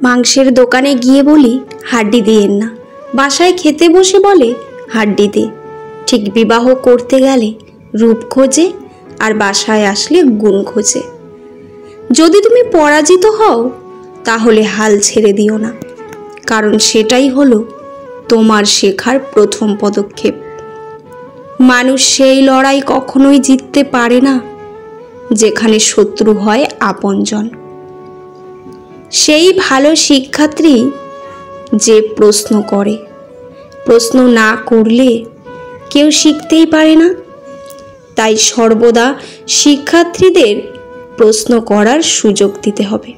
মাংসের দোকানে গিয়ে বলি হাড্ডি দিয়েন না, বাসায় খেতে বসে বলে হাড্ডি দে। ঠিক বিবাহ করতে গেলে রূপ খোঁজে, আর বাসায় আসলে গুণ খোঁজে। যদি তুমি পরাজিত হও তাহলে হাল ছেড়ে দিও না, কারণ সেটাই হলো তোমার শেখার প্রথম পদক্ষেপ। মানুষ সেই লড়াই কখনোই জিততে পারে না যেখানে শত্রু হয় আপনজন। সেই ভালো শিক্ষার্থী যে প্রশ্ন করে, প্রশ্ন না করলে কেউ শিখতেই পারে না। তাই সর্বদা শিক্ষার্থীদের প্রশ্ন করার সুযোগ দিতে হবে।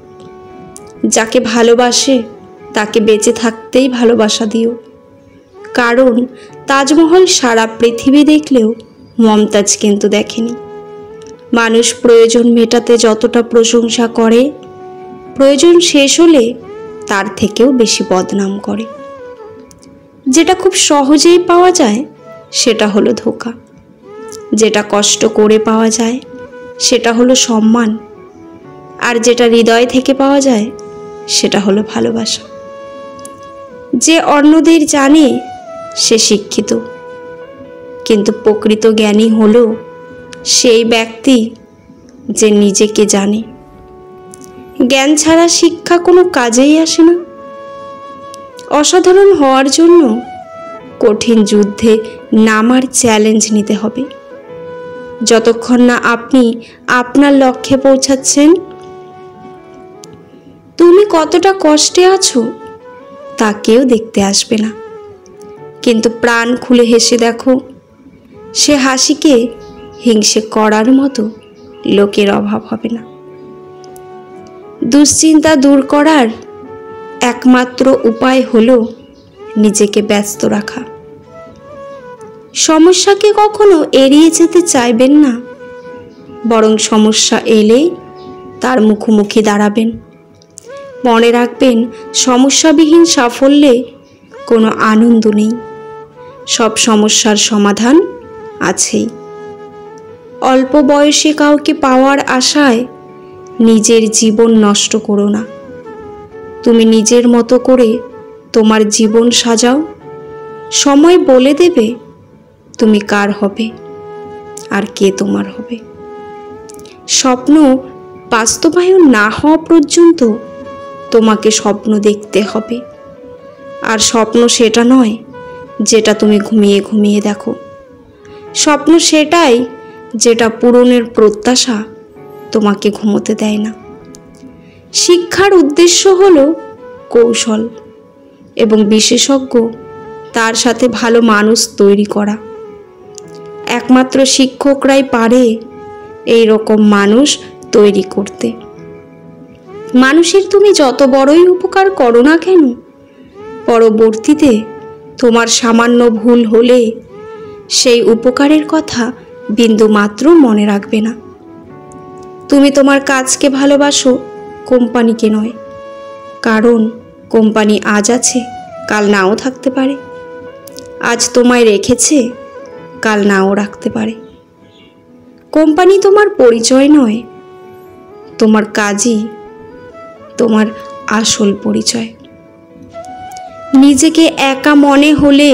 যাকে ভালোবাসে তাকে বেঁচে থাকতেই ভালোবাসা দিও, কারণ তাজমহল সারা পৃথিবী দেখলেও মমতাজ কিন্তু দেখেনি। মানুষ প্রয়োজন মেটাতে যতটা প্রশংসা করে, প্রয়োজন শেষ হলে তার থেকেও বেশি বদনাম করে। যেটা খুব সহজেই পাওয়া যায় সেটা হলো ধোঁকা, যেটা কষ্ট করে পাওয়া যায় সেটা হলো সম্মান, আর যেটা হৃদয় থেকে পাওয়া যায় সেটা হলো ভালোবাসা। যে অন্যদের জানে সে শিক্ষিত, কিন্তু প্রকৃত জ্ঞানী হলো সেই ব্যক্তি যে নিজেকে জানে। জ্ঞান ছাড়া শিক্ষা কোনো কাজেই আসে না। অসাধারণ হওয়ার জন্য কঠিন যুদ্ধে নামার চ্যালেঞ্জ নিতে হবে। যতক্ষণ না আপনি আপনার লক্ষ্যে পৌঁছাচ্ছেন, তুমি কতটা কষ্টে আছো তা কেউ দেখতে আসবে না। কিন্তু প্রাণ খুলে হেসে দেখো, সে হাসিকে হিংসে করার মতো লোকের অভাব হবে না। দুশ্চিন্তা দূর করার একমাত্র উপায় হলো নিজেকে ব্যস্ত রাখা। সমস্যাকে কখনো এড়িয়ে যেতে চাইবেন না, বরং সমস্যা এলে তার মুখোমুখি দাঁড়াবেন। মনে রাখবেন, সমস্যাবিহীন সাফল্যে কোনো আনন্দ নেই। সব সমস্যার সমাধান আছেই। অল্প বয়সে কাউকে পাওয়ার আশায় নিজের জীবন নষ্ট করো না। তুমি নিজের মতো করে তোমার জীবন সাজাও। সময় বলে দেবে তুমি কার হবে আর কে তোমার হবে। স্বপ্ন বাস্তবায়ন না হওয়া পর্যন্ত তোমাকে স্বপ্ন দেখতে হবে। আর স্বপ্ন সেটা নয় যেটা তুমি ঘুমিয়ে ঘুমিয়ে দেখো। স্বপ্ন সেটাই যেটা পূরণের প্রত্যাশা তোমাকে ঘুমোতে দেয় না। শিক্ষার উদ্দেশ্য হলো কৌশল এবং বিশেষজ্ঞ, তার সাথে ভালো মানুষ তৈরি করা। একমাত্র শিক্ষকরাই পারে এই রকম মানুষ তৈরি করতে। মানুষের তুমি যত বড়ই উপকার করো না কেন, পরবর্তীতে তোমার সামান্য ভুল হলে সেই উপকারের কথা বিন্দু মাত্র মনে রাখবে না। তুমি তোমার কাজকে ভালোবাসো, কোম্পানিকে নয়, কারণ কোম্পানি আজ আছে কাল নাও থাকতে পারে। আজ তোমায় রেখেছে, কাল নাও রাখতে পারে। কোম্পানি তোমার পরিচয় নয়, তোমার কাজই তোমার আসল পরিচয়। নিজেকে একা মনে হলে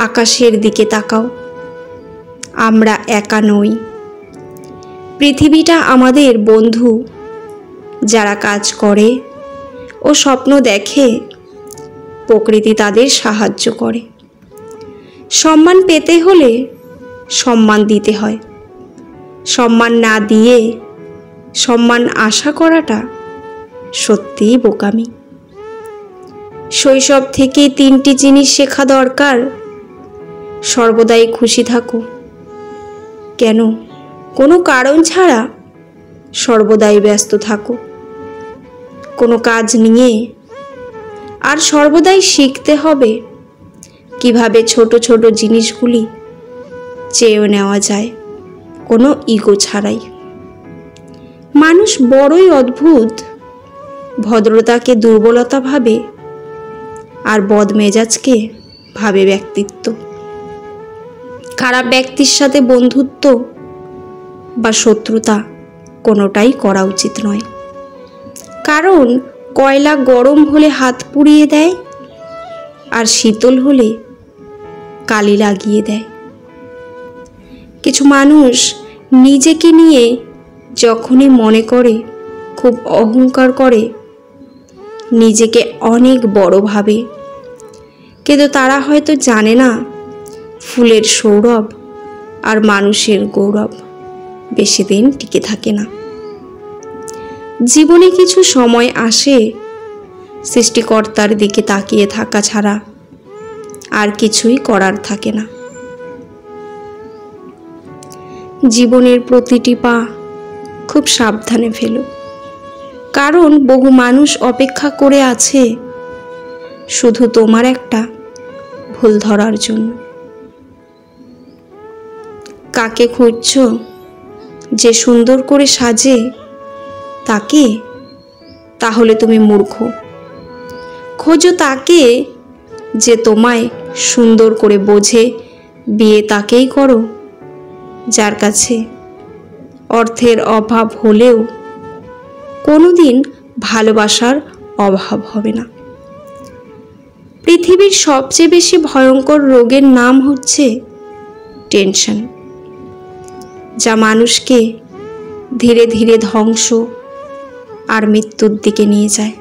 আকাশের দিকে তাকাও। আমরা একা নই, পৃথিবীটা আমাদের বন্ধু। যারা কাজ করে ও স্বপ্ন দেখে, প্রকৃতি তাদের সাহায্য করে। সম্মান পেতে হলে সম্মান দিতে হয়। সম্মান না দিয়ে সম্মান আশা করাটা সত্যিই বোকামি। শৈশব থেকে 3টি জিনিস শেখা দরকার। সর্বদাই খুশি থাকো। কেন? কোনো কারণ ছাড়া সর্বদাই ব্যস্ত থাকো কোনো কাজ নিয়ে। আর সর্বদাই শিখতে হবে কিভাবে ছোট ছোট জিনিসগুলি চেয়ে নেওয়া যায়, কোনো ইগো ছাড়াই। মানুষ বড়ই অদ্ভুত। ভদ্রতাকে দুর্বলতা ভাবে, আর বদমেজাজকে ভাবে ব্যক্তিত্ব। খারাপ ব্যক্তির সাথে বন্ধুত্ব বা শত্রুতা কোনোটাই করা উচিত নয়, কারণ কয়লা গরম হলে হাত পুড়িয়ে দেয়, আর শীতল হলে কালি লাগিয়ে দেয়। কিছু মানুষ নিজেকে নিয়ে যখনই মনে করে খুব অহংকার করে, নিজেকে অনেক বড় ভাবে, কিন্তু তারা হয়তো জানে না ফুলের সৌরভ আর মানুষের গৌরব বেশি দিন টিকে থাকে না। জীবনে কিছু সময় আসে সৃষ্টিকর্তার দিকে তাকিয়ে থাকা ছাড়া আর কিছুই করার থাকে না। জীবনের প্রতিটি পা খুব সাবধানে ফেলো, কারণ বহু মানুষ অপেক্ষা করে আছে শুধু তোমার একটা ভুল ধরার জন্য। কাকে খুঁজছো যে সুন্দর করে সাজে তাকে? তাহলে তুমি মূর্খ। খোঁজো তাকে যে তোমায় সুন্দর করে বোঝে, বিয়ে তাকেই করো যার কাছে অর্থের অভাব হলেও কোনোদিন ভালোবাসার অভাব হবে না। পৃথিবীর সবচেয়ে বেশি ভয়ঙ্কর রোগের নাম হচ্ছে টেনশন, যা মানুষকে ধীরে ধীরে ধ্বংস আর মৃত্যুর দিকে নিয়ে যায়।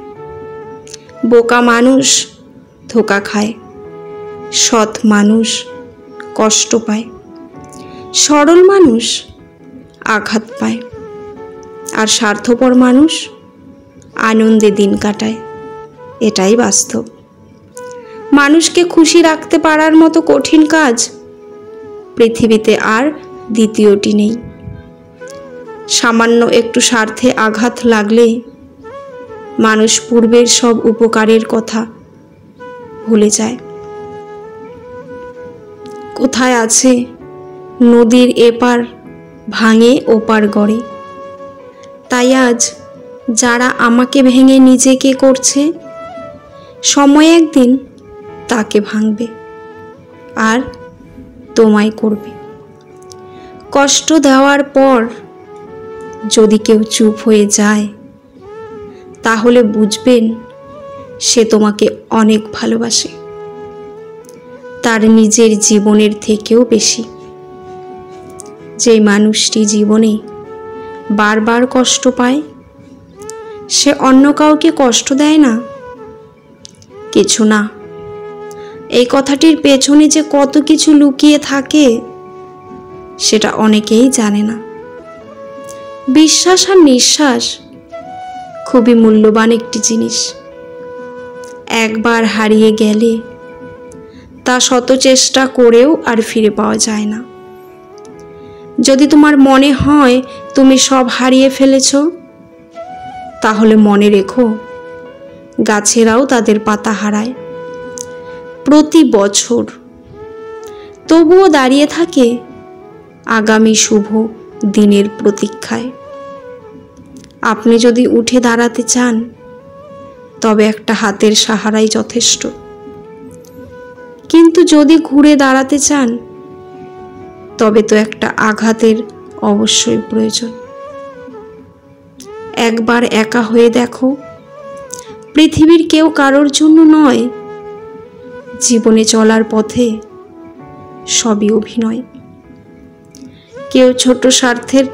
বোকা মানুষ ধোঁকা খায়, সৎ মানুষ কষ্ট পায়, সরল মানুষ আঘাত পায়, আর স্বার্থপর মানুষ আনন্দে দিন কাটায়। এটাই বাস্তব। মানুষকে খুশি রাখতে পারার মতো কঠিন কাজ পৃথিবীতে আর দ্বিতীয়টি নেই। সামান্য একটু স্বার্থে আঘাত লাগলে মানুষ পূর্বের সব উপকারের কথা ভুলে যায়। কোথায় আছে নদীর এপার ভাঙে ওপার গড়ে, তাই আজ যারা আমাকে ভেঙে নিজেকে করছে, সময় একদিন তাকে ভাঙবে আর তোমায় করবে। কষ্ট দেওয়ার পর যদি কেউ চুপ হয়ে যায়, তাহলে বুঝবেন সে তোমাকে অনেক ভালোবাসে, তার নিজের জীবনের থেকেও বেশি। যে মানুষটি জীবনে বারবার কষ্ট পায়, সে অন্য কাউকে কষ্ট দেয় না। কিছু না, এই কথাটির পেছনে যে কত কিছু লুকিয়ে থাকে সেটা অনেকেই জানে না। বিশ্বাস আর নিঃশ্বাস খুবই মূল্যবান একটি জিনিস। একবার হারিয়ে গেলে তা শত চেষ্টা করেও আর ফিরে পাওয়া যায় না। যদি তোমার মনে হয় তুমি সব হারিয়ে ফেলেছ, তাহলে মনে রেখো গাছেরাও তাদের পাতা হারায় প্রতি বছর, তবুও দাঁড়িয়ে থাকে আগামী শুভ দিনের প্রতীক্ষায়। আপনি যদি উঠে দাঁড়াতে চান, তবে একটা হাতের সাহারাই যথেষ্ট, কিন্তু যদি ঘুরে দাঁড়াতে চান, তবে তো একটা আঘাতের অবশ্যই প্রয়োজন। একবার একা হয়ে দেখো, পৃথিবীর কেউ কারোর জন্য নয়। জীবনে চলার পথে সবই অভিনয়। কেউ ছোট স্বার্থের